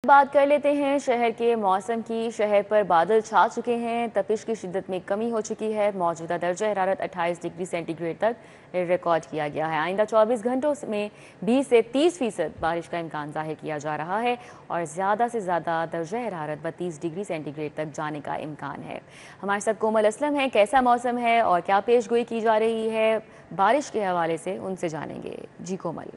बात कर लेते हैं शहर के मौसम की। शहर पर बादल छा चुके हैं, तपिश की शिद्दत में कमी हो चुकी है। मौजूदा दर्जा हरारत 28 डिग्री सेंटीग्रेड तक रिकॉर्ड किया गया है। आइंदा 24 घंटों में 20 से 30% बारिश का इम्कान जाहिर किया जा रहा है और ज़्यादा से ज़्यादा दर्जा हरारत 32 डिग्री सेंटीग्रेड तक जाने का इम्कान है। हमारे साथ कोमल असलम है। कैसा मौसम है और क्या पेशगोई की जा रही है बारिश के हवाले से, उनसे जानेंगे। जी कोमल।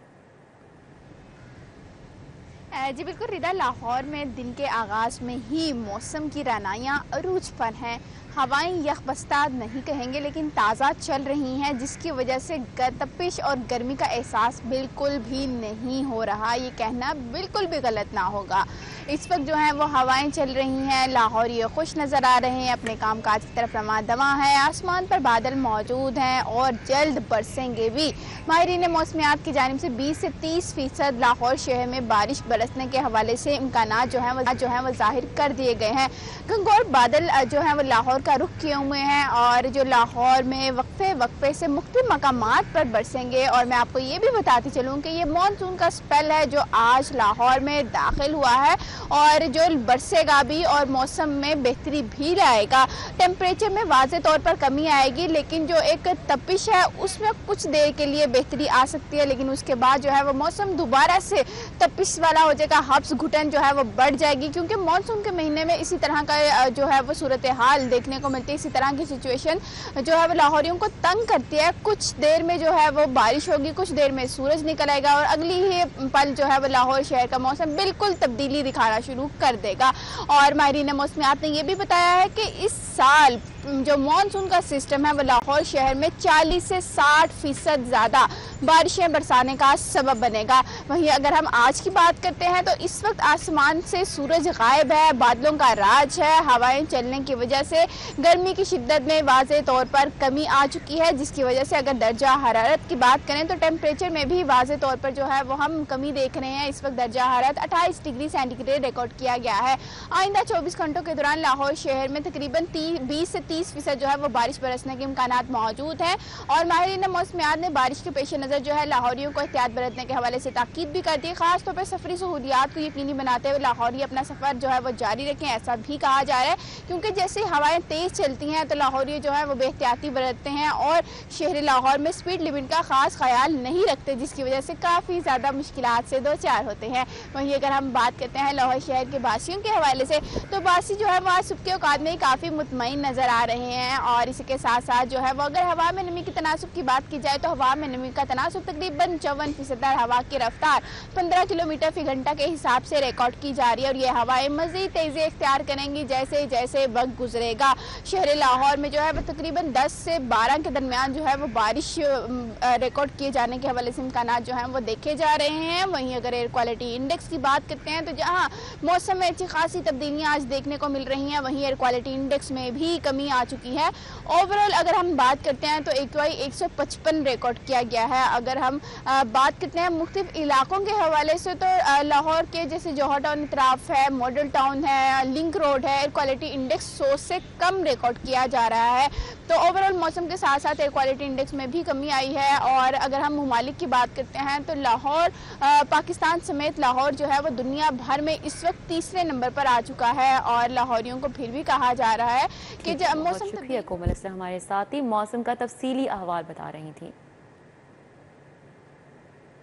जी बिल्कुल रिदा, लाहौर में दिन के आगाज़ में ही मौसम की रनाइयाँ अरूज पर हैं। हवाएं यकबस्ता नहीं कहेंगे लेकिन ताज़ा चल रही हैं, जिसकी वजह से तपिश और गर्मी का एहसास बिल्कुल भी नहीं हो रहा। ये कहना बिल्कुल भी गलत ना होगा। इस वक्त जो है वो हवाएं चल रही हैं, लाहौर ये खुश नज़र आ रहे हैं, अपने कामकाज की तरफ रवाना है। आसमान पर बादल मौजूद हैं और जल्द बरसेंगे भी। माहिरीन मौसमियात की जानिब से 20 से 30% लाहौर शहर में बारिश बरसने के हवाले से इम्कानात जो है वो जाहिर कर दिए गए हैं। घनघोर बादल जो है वो लाहौर का रुख किए हुए हैं और जो लाहौर में वक्फे से मुख्तलिफ मकामात पर बरसेंगे। और मैं आपको ये भी बताती चलूँ कि ये मानसून का स्पेल है जो आज लाहौर में दाखिल हुआ है और जो बरसेगा भी और मौसम में बेहतरी भी लाएगा। टेम्परेचर में वाज़े तौर पर कमी आएगी, लेकिन जो एक तपिश है उसमें कुछ देर के लिए बेहतरी आ सकती है, लेकिन उसके बाद जो है वो मौसम दोबारा से तपिश वाला हो जाएगा। हब्स घुटन जो है वो बढ़ जाएगी, क्योंकि मानसून के महीने में इसी तरह का जो है वो सूरत हाल देखने को मिलती है। इसी तरह की सिचुएशन जो है वो लाहौरियों को तंग करती है। कुछ देर में जो है वो बारिश होगी, कुछ देर में सूरज निकल आएगा और अगली ही पल जो है वो लाहौर शहर का मौसम बिल्कुल तब्दीली दिखाना शुरू कर देगा। और माहिरीन मौसमियात ने यह भी बताया है कि इस साल जो मानसून का सिस्टम है वो लाहौर शहर में 40 से 60% ज़्यादा बारिशें बरसाने का सबब बनेगा। वहीं अगर हम आज की बात करते हैं तो इस वक्त आसमान से सूरज गायब है, बादलों का राज है। हवाएं चलने की वजह से गर्मी की शिद्दत में वाज़े तौर पर कमी आ चुकी है, जिसकी वजह से अगर दर्जा हरारत की बात करें तो टेम्परेचर में भी वाज़े तौर पर जो है वो हम कमी देख रहे हैं। इस वक्त दर्जा हरारत 28 डिग्री सेंटीग्रेड रिकॉर्ड किया गया है। आइंदा 24 घंटों के दौरान लाहौर शहर में तकरीबन 20 से 30% जो है वो बारिश बरसने के इम्कानात मौजूद हैं। और माहिरीन मौसमियात ने बारिश के पेश नज़र जो है लाहौरियों को एहतियात बरतने के हवाले से ताकीद भी कर दी। खास तौर पर सफरी सहूलियात को यकीनी बनाते हुए लाहौरी अपना सफ़र जो है वो जारी रखें, ऐसा भी कहा जा रहा है, क्योंकि जैसे हवाएं तेज़ चलती हैं तो लाहौरी जो है वो बेहतियाती बरतते हैं और शहरी लाहौर में स्पीड लिमिट का खास ख्याल नहीं रखते, जिसकी वजह से काफ़ी ज़्यादा मुश्किलात से दो चार होते हैं। वहीं अगर हम बात करते हैं लाहौर शहर के बासियों के हवाले से तो बासी जो है वो आज सुबह के औकात में काफ़ी मुतमईन नज़र आ रहे हैं। और इसी के साथ साथ जो है वो अगर हवा में नमी की तनासुब की बात की जाए तो हवा में नमी का तनासुब तकरीबन 54%। हवा की रफ्तार 15 किलोमीटर फी घंटा के हिसाब से रिकॉर्ड की जा रही है और ये हवाएं मज़ीद तेज़ी इख्तियार करेंगी जैसे जैसे वक्त गुजरेगा। शहर लाहौर में जो है वो तकरीबन 10 से 12 के दरमियान जो है वो बारिश रिकॉर्ड किए जाने के हवाले से इम्कानात जो हैं वो देखे जा रहे हैं। वहीं अगर एयर क्वालिटी इंडेक्स की बात करते हैं तो जहाँ मौसम में अच्छी खासी तब्दीलियाँ आज देखने को मिल रही हैं, वहीं एयर क्वालिटी इंडेक्स में भी कमी आ चुकी है। ओवरऑल अगर हम बात करते हैं तो AQI 155 रिकॉर्ड किया गया है। अगर हम बात करते हैं मुख्तलिफ इलाकों के हवाले से तो लाहौर के जैसे जौहर टाउन इतराफ है, मॉडल टाउन है, लिंक रोड है, एयर क्वालिटी इंडेक्स 100 से कम रिकॉर्ड किया जा रहा है। तो ओवरऑल मौसम के साथ साथ एयर क्वालिटी इंडेक्स में भी कमी आई है। और अगर हम ममालिक की बात करते हैं तो लाहौर पाकिस्तान समेत लाहौर जो है वो दुनिया भर में इस वक्त तीसरे नंबर पर आ चुका है। और लाहौरियों को फिर भी कहा जा रहा है कि जब मौसम शुक्रिया कोमल, हमारे साथ ही मौसम का तफसीली अहवाल बता रही थी।